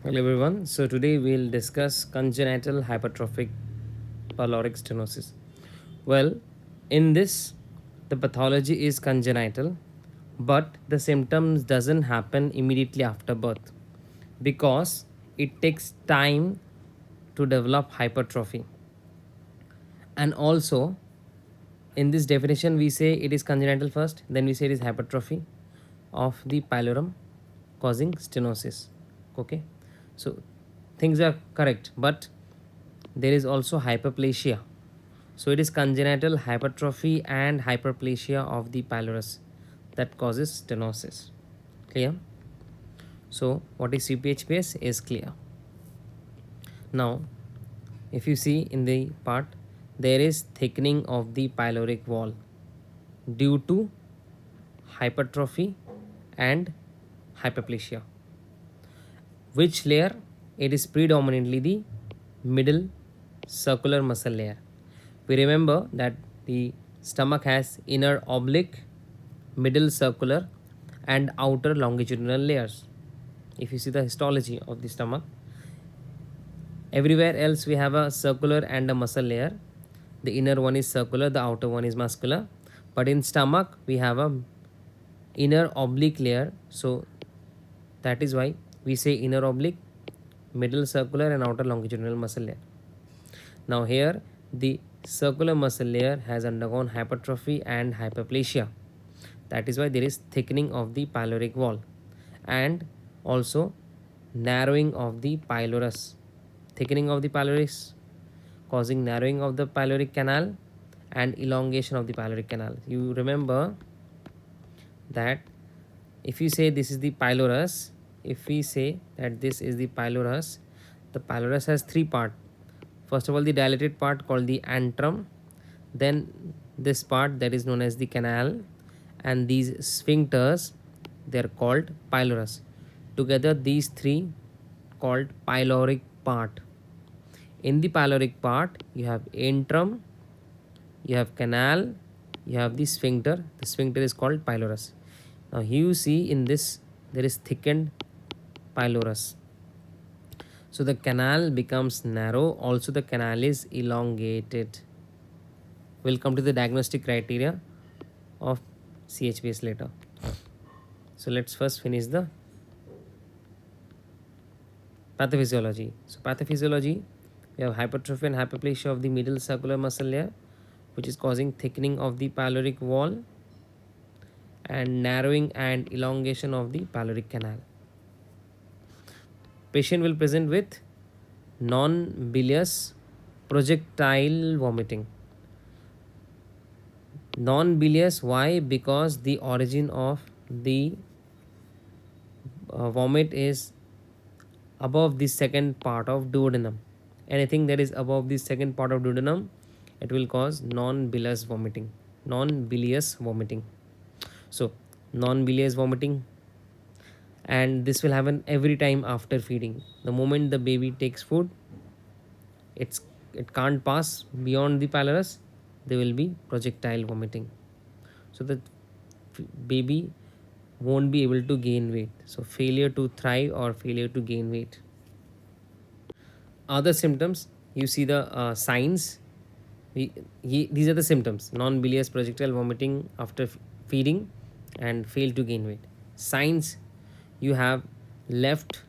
Hello everyone. So today we'll discuss congenital hypertrophic pyloric stenosis. Well, in this the pathology is congenital, but the symptoms doesn't happen immediately after birth because it takes time to develop hypertrophy. And also in this definition we say it is congenital first, then we say it is hypertrophy of the pylorium causing stenosis. Okay, so things are correct, but there is also hyperplasia. So it is congenital hypertrophy and hyperplasia of the pylorus that causes stenosis. Clear? So what is CPHPS is clear. Now if you see in the part, there is thickening of the pyloric wall due to hypertrophy and hyperplasia. Which layer? It is predominantly the middle circular muscle layer. We remember that the stomach has inner oblique, middle circular, and outer longitudinal layers. If you see the histology of the stomach, everywhere else we have a circular and a muscle layer. The inner one is circular, the outer one is muscular. But in stomach, we have a inner oblique layer. So that is why we say inner oblique, middle circular, and outer longitudinal muscle layer. Now here the circular muscle layer has undergone hypertrophy and hyperplasia. That is why there is thickening of the pyloric wall and also narrowing of the pylorus. Thickening of the pylorus causing narrowing of the pyloric canal and elongation of the pyloric canal. You remember that if you say this is the pylorus, if we say that this is the pylorus has three parts. First of all, the dilated part called the antrum, then this part that is known as the canal, and these sphincters, they are called pylorus. Together these three called pyloric part. In the pyloric part you have antrum, you have canal, you have the sphincter. The sphincter is called pylorus. Now here you see in this there is thickened pylorus. So the canal becomes narrow, also the canal is elongated. We'll come to the diagnostic criteria of CHPS later. So let's first finish the pathophysiology. So pathophysiology, we have hypertrophy and hyperplasia of the middle circular muscle layer, which is causing thickening of the pyloric wall and narrowing and elongation of the pyloric canal. Patient will present with non-bilious projectile vomiting. Non-bilious, why? Because the origin of the vomit is above the second part of duodenum. Anything that is above the second part of duodenum, it will cause non-bilious vomiting. Non-bilious vomiting. So non-bilious vomiting, and this will happen every time after feeding. The moment the baby takes food, it can't pass beyond the pylorus, there will be projectile vomiting. So the baby won't be able to gain weight. So failure to thrive or failure to gain weight. Other symptoms, you see the signs. These are the symptoms: non-bilious projectile vomiting after feeding and fail to gain weight. Signs, you have left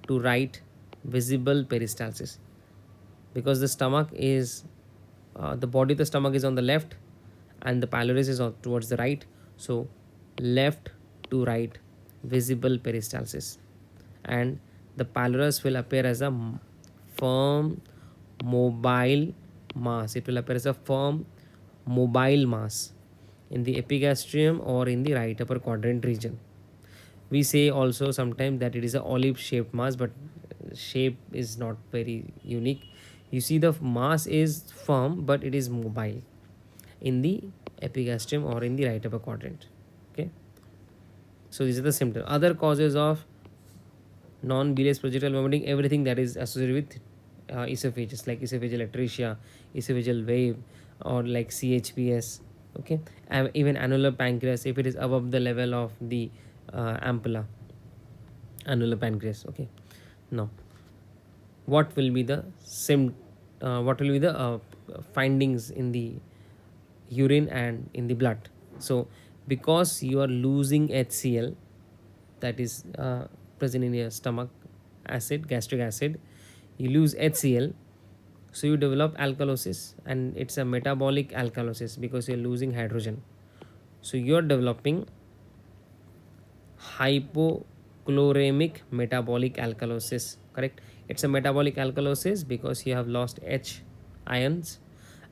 to right visible peristalsis, because the stomach is the body of the stomach is on the left and the pylorus is towards the right. So left to right visible peristalsis, and the pylorus will appear as a firm mobile mass. It will appear as a firm mobile mass in the epigastrium or in the right upper quadrant region. We say also sometimes that it is a olive shaped mass, but shape is not very unique. You see the mass is firm but it is mobile in the epigastrium or in the right upper quadrant. Okay, so these are the symptoms. Other causes of non-bilious projectile vomiting, everything that is associated with esophagus, like esophageal atresia, esophageal wave, or like CHPS. Okay, and even annular pancreas if it is above the level of the ampulla, annular pancreas. Okay, Now, what will be the what will be the findings in the urine and in the blood? So because you are losing HCl, that is present in your stomach acid, gastric acid, you lose HCl, so you develop alkalosis, and it's a metabolic alkalosis because you're losing hydrogen. So you're developing hypochloremic metabolic alkalosis, correct? It's a metabolic alkalosis because you have lost H ions,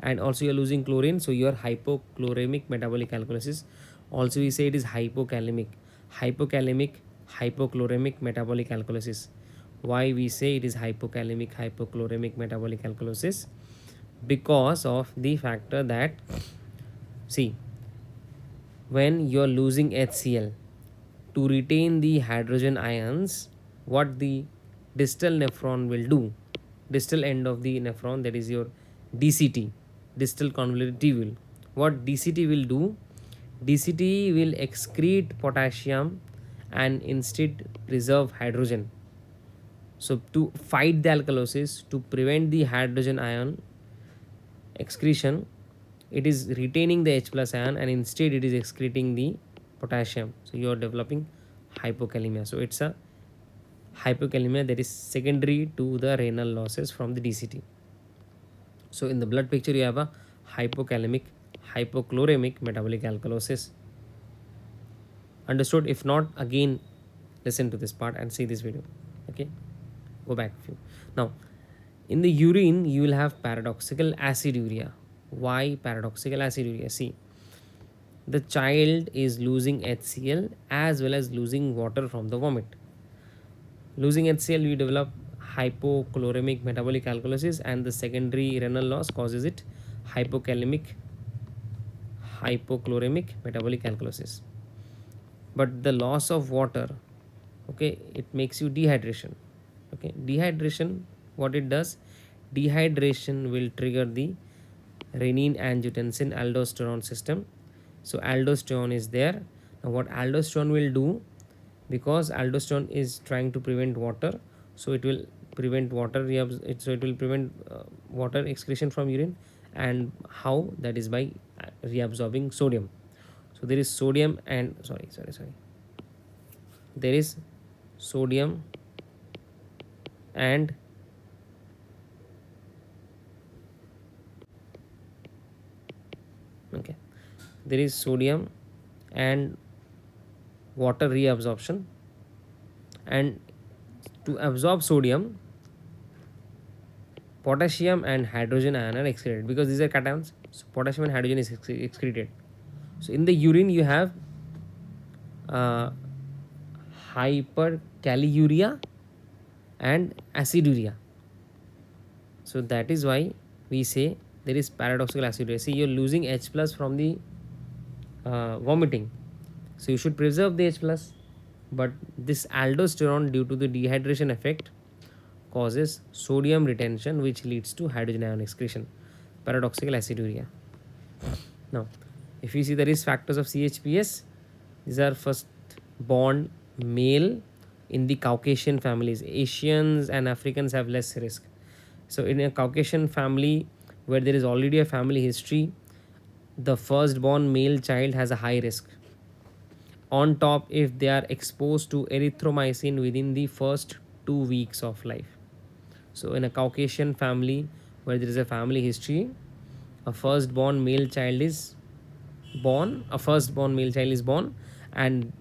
and also you're losing chlorine, so you're hypochloremic metabolic alkalosis. Also we say it is hypokalemic hypochloremic metabolic alkalosis. Why we say it is hypokalemic hypochloremic metabolic alkalosis? Because of the factor that, see, when you're losing HCl, to retain the hydrogen ions, what the distal nephron will do, distal end of the nephron, that is your DCT, distal convoluted tubule, what DCT will do, DCT will excrete potassium and instead preserve hydrogen. So to fight the alkalosis, to prevent the hydrogen ion excretion, it is retaining the H plus ion and instead it is excreting the potassium. So you are developing hypokalemia. So it's a hypokalemia that is secondary to the renal losses from the DCT. So in the blood picture you have a hypokalemic hypochloremic metabolic alkalosis. Understood? If not, again listen to this part and see this video. Okay, go back a few. Now in the urine you will have paradoxical aciduria. Why paradoxical aciduria? See, the child is losing HCl as well as losing water from the vomit. Losing HCl, we develop hypochloremic metabolic alkalosis, and the secondary renal loss causes it hypokalemic hypochloremic metabolic alkalosis. But the loss of water, okay, it makes you dehydration. Okay, dehydration, what it does, dehydration will trigger the renin angiotensin aldosterone system. So aldosterone is there. Now what aldosterone will do, because aldosterone is trying to prevent water, so it will prevent water so it will prevent water excretion from urine. And how? That is by reabsorbing sodium. So there is sodium and sorry, there is sodium and okay, there is sodium and water reabsorption, and to absorb sodium, potassium and hydrogen ion are excreted because these are cations. So potassium and hydrogen is excreted. So in the urine you have uh, hypercaliuria and aciduria. So that is why we say there is paradoxical aciduria. See, you're losing H plus from the vomiting, so you should preserve the H plus, but this aldosterone, due to the dehydration effect, causes sodium retention which leads to hydrogen ion excretion, paradoxical aciduria. Now if you see the risk factors of CHPS, these are first born male in the Caucasian families. Asians and Africans have less risk. So in a Caucasian family where there is already a family history, the firstborn male child has a high risk. On top, if they are exposed to erythromycin within the first 2 weeks of life. So in a Caucasian family where there is a family history, a firstborn male child is born, and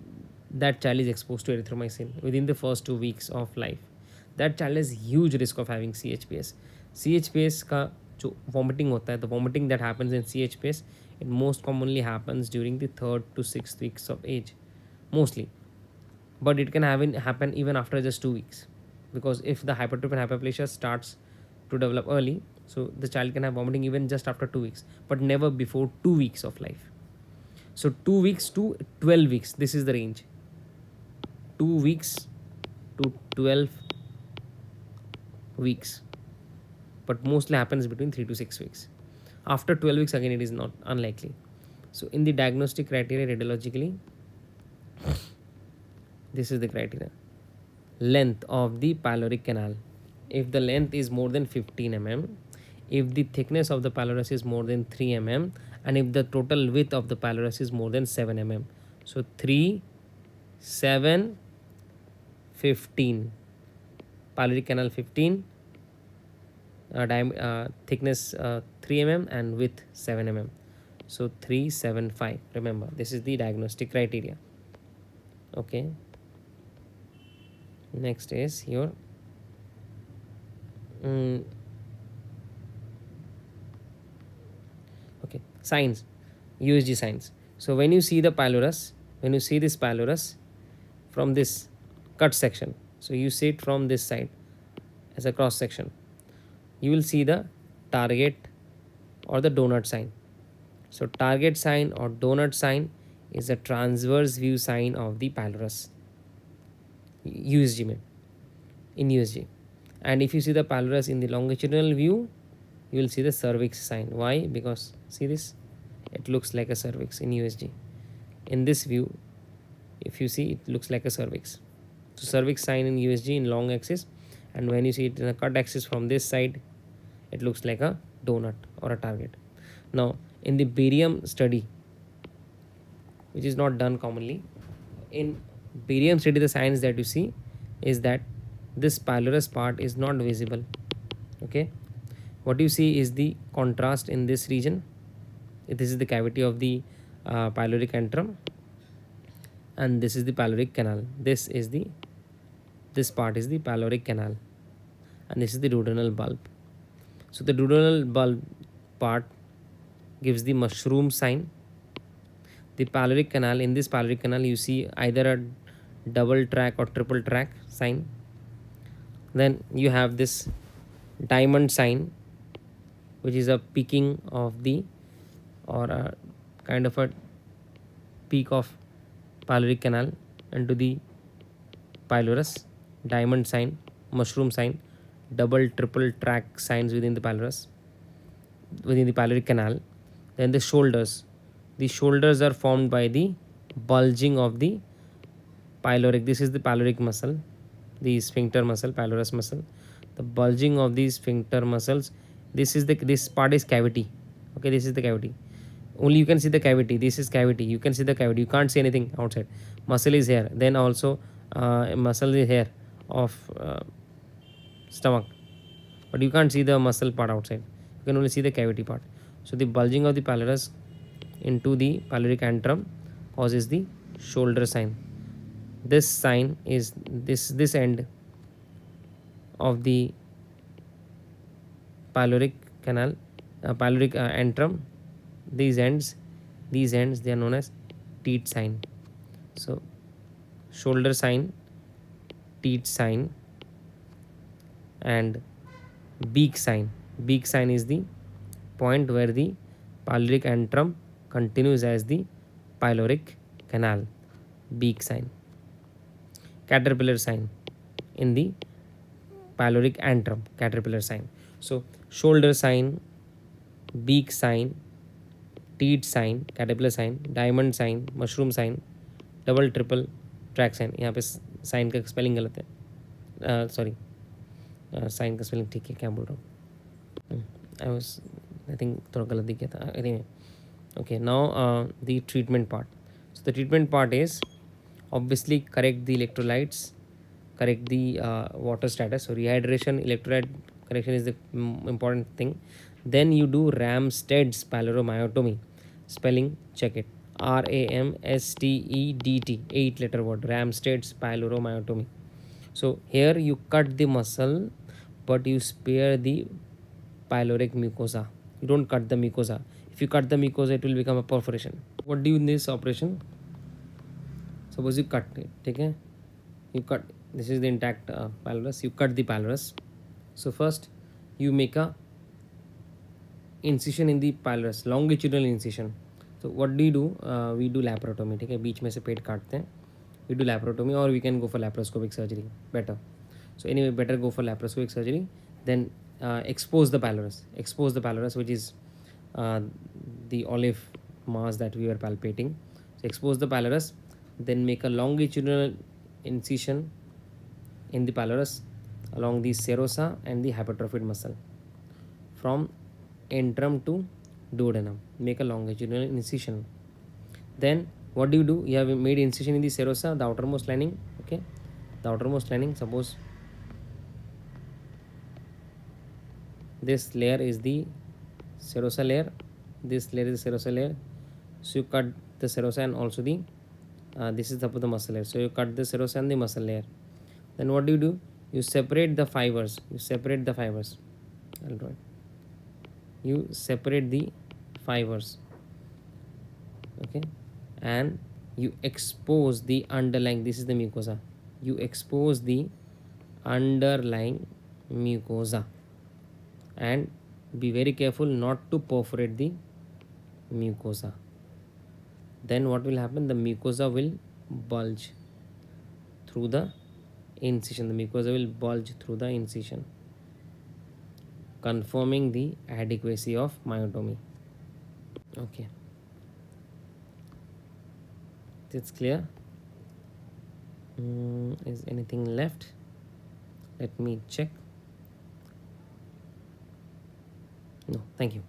that child is exposed to erythromycin within the first 2 weeks of life. That child has huge risk of having CHPS. CHPS का जो vomiting होता है, the vomiting that happens in CHPS, it most commonly happens during the 3rd to 6th weeks of age, mostly. But it can happen even after just 2 weeks, because if the hypertrophic and hyperplasia starts to develop early, so the child can have vomiting even just after 2 weeks, but never before 2 weeks of life. So 2 weeks to 12 weeks, this is the range. 2 weeks to 12 weeks, but mostly happens between 3 to 6 weeks. After 12 weeks, again, it is not unlikely. So in the diagnostic criteria, radiologically, this is the criteria. length of the pyloric canal. If the length is more than 15 mm, if the thickness of the pylorus is more than 3 mm, and if the total width of the pylorus is more than 7 mm. So 3, 7, 15. Pyloric canal 15, thickness 3 mm and width 7 mm. So 375. Remember, this is the diagnostic criteria. Okay. Next is your okay, signs, USG signs. So when you see the pylorus, when you see this pylorus from this cut section, so you see it from this side as a cross section, you will see the target or the donut sign. So target sign or donut sign is a transverse view sign of the pylorus, USG mein, in USG. And if you see the pylorus in the longitudinal view, you will see the cervix sign. Why? Because see this, it looks like a cervix in USG. In this view, if you see, it looks like a cervix. So cervix sign in USG in long axis, and when you see it in a cut axis from this side, it looks like a donut or a target. Now in the barium study, which is not done commonly, in barium study the signs that you see is that this pylorus part is not visible. Okay, what you see is the contrast in this region. This is the cavity of the pyloric antrum, and this is the pyloric canal. This part is the pyloric canal, and this is the duodenal bulb. So the duodenal bulb part gives the mushroom sign. The pyloric canal, in this pyloric canal you see either a double track or triple track sign. Then you have this diamond sign, which is a peaking of the, or a kind of a peak of pyloric canal into the pylorus. Diamond sign, mushroom sign, double triple track signs within the pylorus, within the pyloric canal. Then the shoulders are formed by the bulging of the pyloric. This is the pyloric muscle, the sphincter muscle, pylorus muscle. The bulging of these sphincter muscles, this part is cavity. Okay, this is the cavity. Only you can see the cavity. This is cavity. You can see the cavity. You can't see anything outside. Muscle is here. Then also muscle is here of stomach, but you can't see the muscle part outside. You can only see the cavity part. So the bulging of the pylorus into the pyloric antrum causes the shoulder sign. This sign is this end of the pyloric canal, pyloric antrum. These ends, they are known as teat sign. So shoulder sign, teat sign, and beak sign. Beak sign is the point where the pyloric antrum continues as the pyloric canal. Beak sign. Caterpillar sign in the pyloric antrum, caterpillar sign. So shoulder sign, beak sign, teat sign, caterpillar sign, diamond sign, mushroom sign, double triple track sign. यहाँ पे sign का spelling गलत है, sorry, sign का spelling ठीक है, क्या बोल रहा हूँ, आई थिंक थोड़ा गलत दिख गया था. Anyway, okay, now the treatment part. So the treatment part is obviously correct the electrolytes, correct the water status. So rehydration, electrolyte correction is the important thing. Then you do Ramsted's pyloromyotomy. Spelling, check it, Ramstedt, 8-letter word, Ramsted's pyloromyotomy. So here you cut the muscle, but you spare the pyloric mucosa. You don't cut the mucosa. If you cut the mucosa, it will become a perforation. What do you do in this operation? Suppose you cut it, okay? You cut, this is the intact pylorus. You cut the pylorus. So first you make a incision in the pylorus, longitudinal incision. So what do? We do laparotomy, ठीक है, बीच में से पेट काटते हैं. We do laparotomy, or we can go for laparoscopic surgery, better. So anyway, better go for laparoscopic surgery. Then expose the pylorus, which is the olive mass that we were palpating. So expose the pylorus, then make a longitudinal incision in the pylorus along the serosa and the hypertrophic muscle from antrum to duodenum. Make a longitudinal incision. Then what do? You have made incision in the serosa, the outermost lining. Okay, the outermost lining. Suppose this layer is the serosa layer. This layer is the serosa layer. So you cut the serosa and also the this is the muscle layer. So you cut the serosa and the muscle layer. Then what do? You separate the fibers. You separate the fibers. I'll draw it. You separate the fibers. Okay, and you expose the underlying. This is the mucosa. You expose the underlying mucosa and be very careful not to perforate the mucosa. Then what will happen? The mucosa will bulge through the incision. The mucosa will bulge through the incision, confirming the adequacy of myotomy. Okay, it's clear. Is anything left? Let me check. No, thank you.